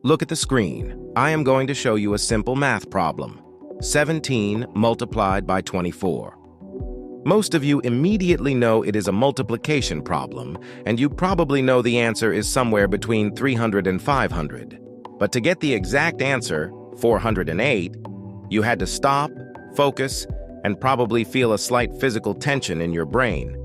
Look at the screen. I am going to show you a simple math problem. 17 multiplied by 24. Most of you immediately know it is a multiplication problem, and you probably know the answer is somewhere between 300 and 500. But to get the exact answer, 408, you had to stop, focus, and probably feel a slight physical tension in your brain.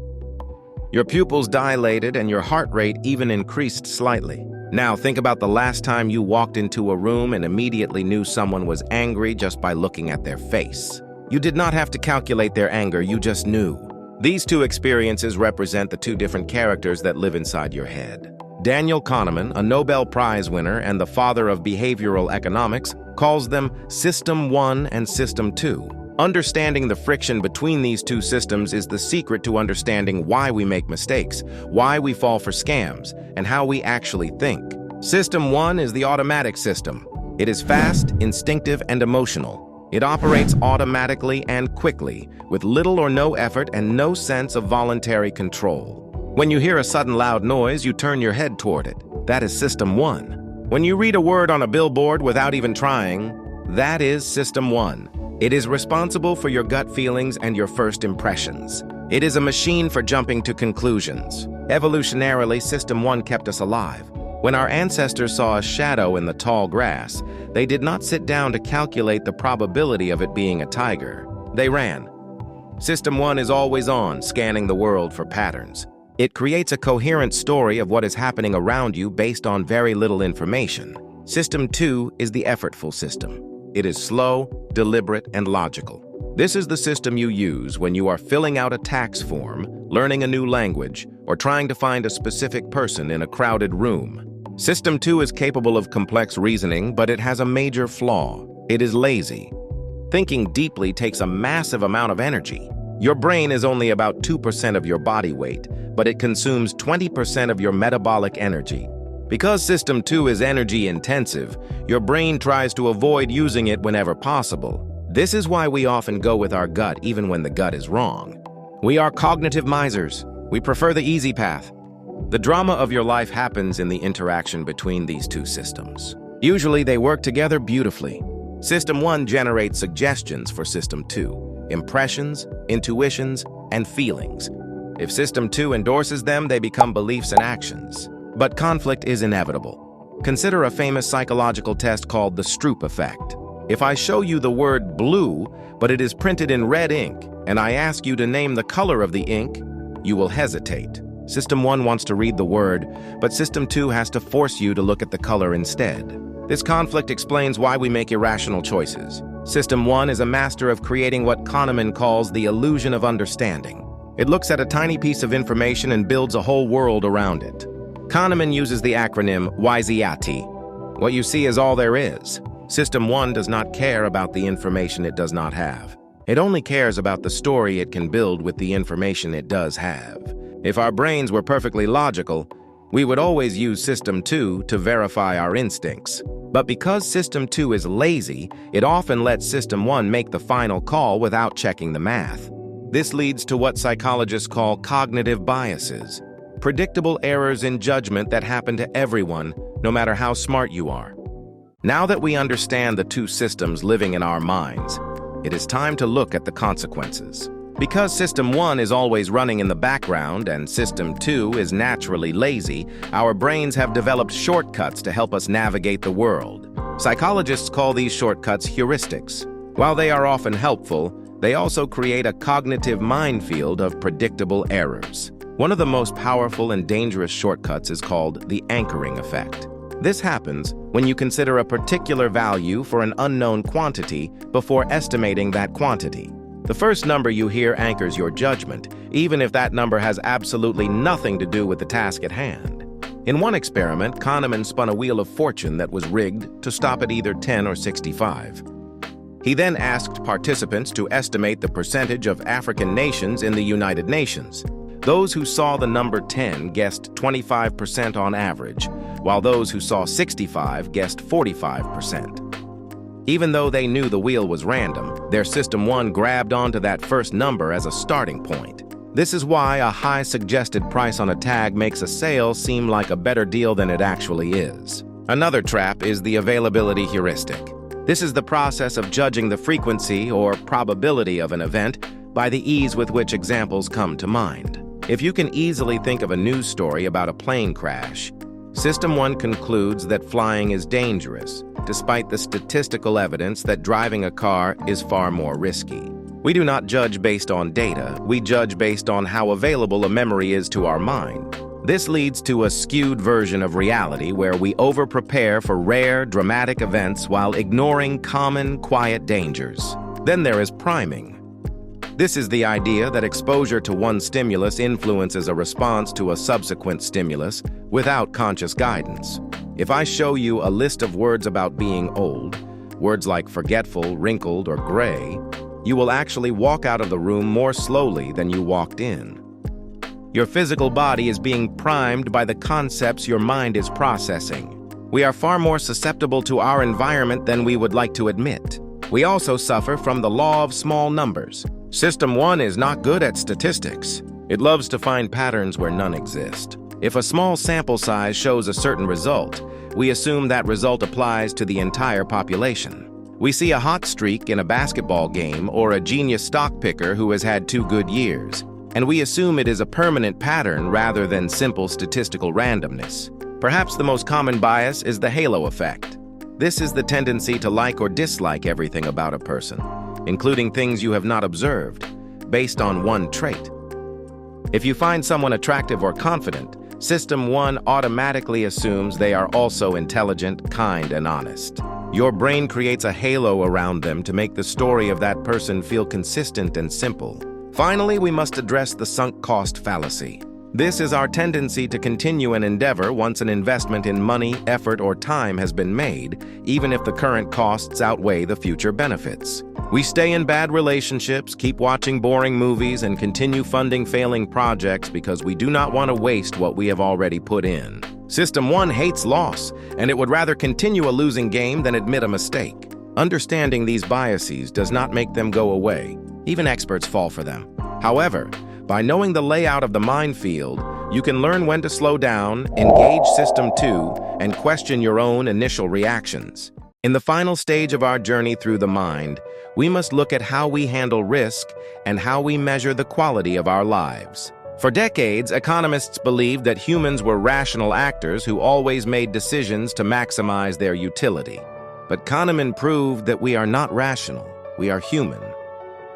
Your pupils dilated and your heart rate even increased slightly. Now think about the last time you walked into a room and immediately knew someone was angry just by looking at their face. You did not have to calculate their anger, you just knew. These two experiences represent the two different characters that live inside your head. Daniel Kahneman, a Nobel Prize winner and the father of behavioral economics, calls them System 1 and System 2. Understanding the friction between these two systems is the secret to understanding why we make mistakes, why we fall for scams, and how we actually think. System 1 is the automatic system. It is fast, instinctive, and emotional. It operates automatically and quickly, with little or no effort and no sense of voluntary control. When you hear a sudden loud noise, you turn your head toward it. That is System 1. When you read a word on a billboard without even trying, that is System 1. It is responsible for your gut feelings and your first impressions. It is a machine for jumping to conclusions. Evolutionarily, System 1 kept us alive. When our ancestors saw a shadow in the tall grass, they did not sit down to calculate the probability of it being a tiger. They ran. System 1 is always on, scanning the world for patterns. It creates a coherent story of what is happening around you based on very little information. System 2 is the effortful system. It is slow, deliberate, and logical. This is the system you use when you are filling out a tax form, learning a new language, or trying to find a specific person in a crowded room. System 2 is capable of complex reasoning, but it has a major flaw. It is lazy. Thinking deeply takes a massive amount of energy. Your brain is only about 2% of your body weight, but it consumes 20% of your metabolic energy. Because System 2 is energy intensive, your brain tries to avoid using it whenever possible. This is why we often go with our gut even when the gut is wrong. We are cognitive misers. We prefer the easy path. The drama of your life happens in the interaction between these two systems. Usually they work together beautifully. System 1 generates suggestions for System 2, impressions, intuitions, and feelings. If System 2 endorses them, they become beliefs and actions. But conflict is inevitable. Consider a famous psychological test called the Stroop effect. If I show you the word blue, but it is printed in red ink, and I ask you to name the color of the ink, you will hesitate. System 1 wants to read the word, but System 2 has to force you to look at the color instead. This conflict explains why we make irrational choices. System 1 is a master of creating what Kahneman calls the illusion of understanding. It looks at a tiny piece of information and builds a whole world around it. Kahneman uses the acronym YZAT. What you see is all there is. System 1 does not care about the information it does not have. It only cares about the story it can build with the information it does have. If our brains were perfectly logical, we would always use System 2 to verify our instincts. But because System 2 is lazy, it often lets System 1 make the final call without checking the math. This leads to what psychologists call cognitive biases. Predictable errors in judgment that happen to everyone, no matter how smart you are. Now that we understand the two systems living in our minds, it is time to look at the consequences. Because System 1 is always running in the background and System 2 is naturally lazy, our brains have developed shortcuts to help us navigate the world. Psychologists call these shortcuts heuristics. While they are often helpful, they also create a cognitive minefield of predictable errors. One of the most powerful and dangerous shortcuts is called the anchoring effect. This happens when you consider a particular value for an unknown quantity before estimating that quantity. The first number you hear anchors your judgment, even if that number has absolutely nothing to do with the task at hand. In one experiment, Kahneman spun a wheel of fortune that was rigged to stop at either 10 or 65. He then asked participants to estimate the percentage of African nations in the United Nations. Those who saw the number 10 guessed 25% on average, while those who saw 65 guessed 45%. Even though they knew the wheel was random, their System 1 grabbed onto that first number as a starting point. This is why a high suggested price on a tag makes a sale seem like a better deal than it actually is. Another trap is the availability heuristic. This is the process of judging the frequency or probability of an event by the ease with which examples come to mind. If you can easily think of a news story about a plane crash, System 1 concludes that flying is dangerous, despite the statistical evidence that driving a car is far more risky. We do not judge based on data, we judge based on how available a memory is to our mind. This leads to a skewed version of reality where we over-prepare for rare, dramatic events while ignoring common, quiet dangers. Then there is priming. This is the idea that exposure to one stimulus influences a response to a subsequent stimulus without conscious guidance. If I show you a list of words about being old, words like forgetful, wrinkled, or gray, you will actually walk out of the room more slowly than you walked in. Your physical body is being primed by the concepts your mind is processing. We are far more susceptible to our environment than we would like to admit. We also suffer from the law of small numbers. System 1 is not good at statistics. It loves to find patterns where none exist. If a small sample size shows a certain result, we assume that result applies to the entire population. We see a hot streak in a basketball game or a genius stock picker who has had 2 good years, and we assume it is a permanent pattern rather than simple statistical randomness. Perhaps the most common bias is the halo effect. This is the tendency to like or dislike everything about a person, including things you have not observed, based on one trait. If you find someone attractive or confident, System 1 automatically assumes they are also intelligent, kind, and honest. Your brain creates a halo around them to make the story of that person feel consistent and simple. Finally, we must address the sunk cost fallacy. This is our tendency to continue an endeavor once an investment in money, effort, or time has been made, even if the current costs outweigh the future benefits. We stay in bad relationships, keep watching boring movies, and continue funding failing projects because we do not want to waste what we have already put in. System 1 hates loss, and it would rather continue a losing game than admit a mistake. Understanding these biases does not make them go away. Even experts fall for them. However, by knowing the layout of the minefield, you can learn when to slow down, engage System 2, and question your own initial reactions. In the final stage of our journey through the mind, we must look at how we handle risk and how we measure the quality of our lives. For decades, economists believed that humans were rational actors who always made decisions to maximize their utility. But Kahneman proved that we are not rational, we are human.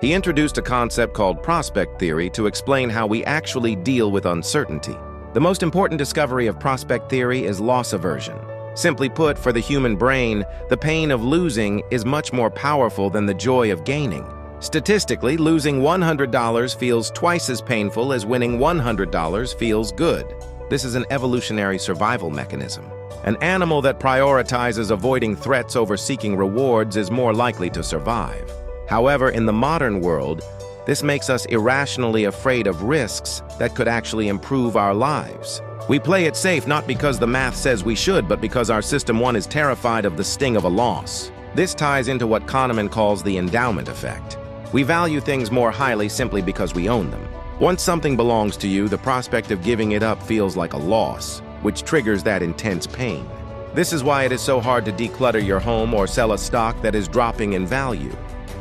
He introduced a concept called prospect theory to explain how we actually deal with uncertainty. The most important discovery of prospect theory is loss aversion. Simply put, for the human brain, the pain of losing is much more powerful than the joy of gaining. Statistically, losing $100 feels twice as painful as winning $100 feels good. This is an evolutionary survival mechanism. An animal that prioritizes avoiding threats over seeking rewards is more likely to survive. However, in the modern world, this makes us irrationally afraid of risks that could actually improve our lives. We play it safe not because the math says we should, but because our System 1 is terrified of the sting of a loss. This ties into what Kahneman calls the endowment effect. We value things more highly simply because we own them. Once something belongs to you, the prospect of giving it up feels like a loss, which triggers that intense pain. This is why it is so hard to declutter your home or sell a stock that is dropping in value.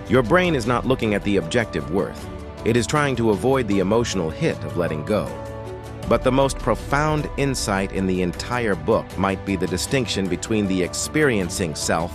Your brain is not looking at the objective worth. It is trying to avoid the emotional hit of letting go. But the most profound insight in the entire book might be the distinction between the experiencing self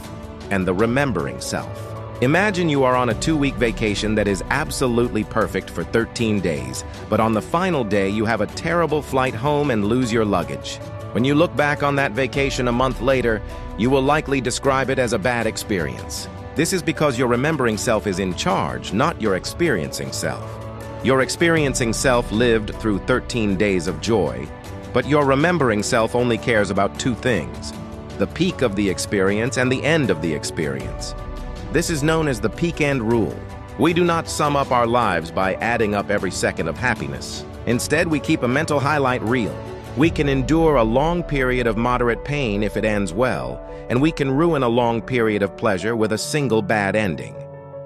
and the remembering self. Imagine you are on a 2-week vacation that is absolutely perfect for 13 days, but on the final day you have a terrible flight home and lose your luggage. When you look back on that vacation a month later, you will likely describe it as a bad experience. This is because your remembering self is in charge, not your experiencing self. Your experiencing self lived through 13 days of joy, but your remembering self only cares about 2 things: the peak of the experience and the end of the experience. This is known as the peak-end rule. We do not sum up our lives by adding up every second of happiness. Instead, we keep a mental highlight reel. We can endure a long period of moderate pain if it ends well, and we can ruin a long period of pleasure with a single bad ending.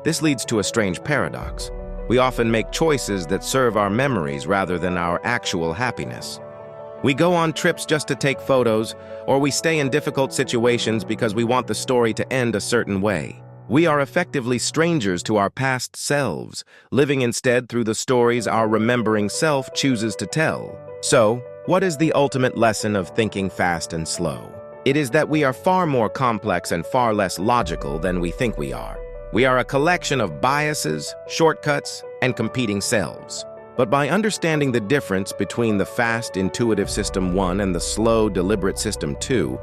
This leads to a strange paradox. We often make choices that serve our memories rather than our actual happiness. We go on trips just to take photos, or we stay in difficult situations because we want the story to end a certain way. We are effectively strangers to our past selves, living instead through the stories our remembering self chooses to tell. So, what is the ultimate lesson of thinking fast and slow? It is that we are far more complex and far less logical than we think we are. We are a collection of biases, shortcuts, and competing selves. But by understanding the difference between the fast, intuitive System 1 and the slow, deliberate System 2,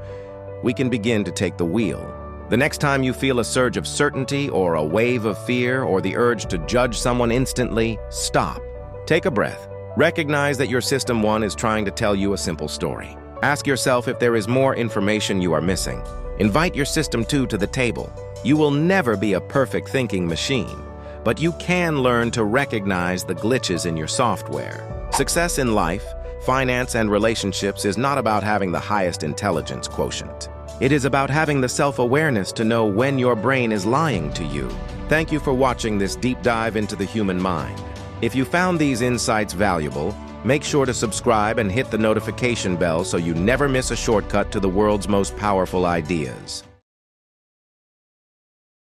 we can begin to take the wheel. The next time you feel a surge of certainty or a wave of fear or the urge to judge someone instantly, stop. Take a breath. Recognize that your System 1 is trying to tell you a simple story. Ask yourself if there is more information you are missing. Invite your System 2 to the table. You will never be a perfect thinking machine, but you can learn to recognize the glitches in your software. Success in life, finance, and relationships is not about having the highest intelligence quotient. It is about having the self-awareness to know when your brain is lying to you. Thank you for watching this deep dive into the human mind. If you found these insights valuable, make sure to subscribe and hit the notification bell so you never miss a shortcut to the world's most powerful ideas.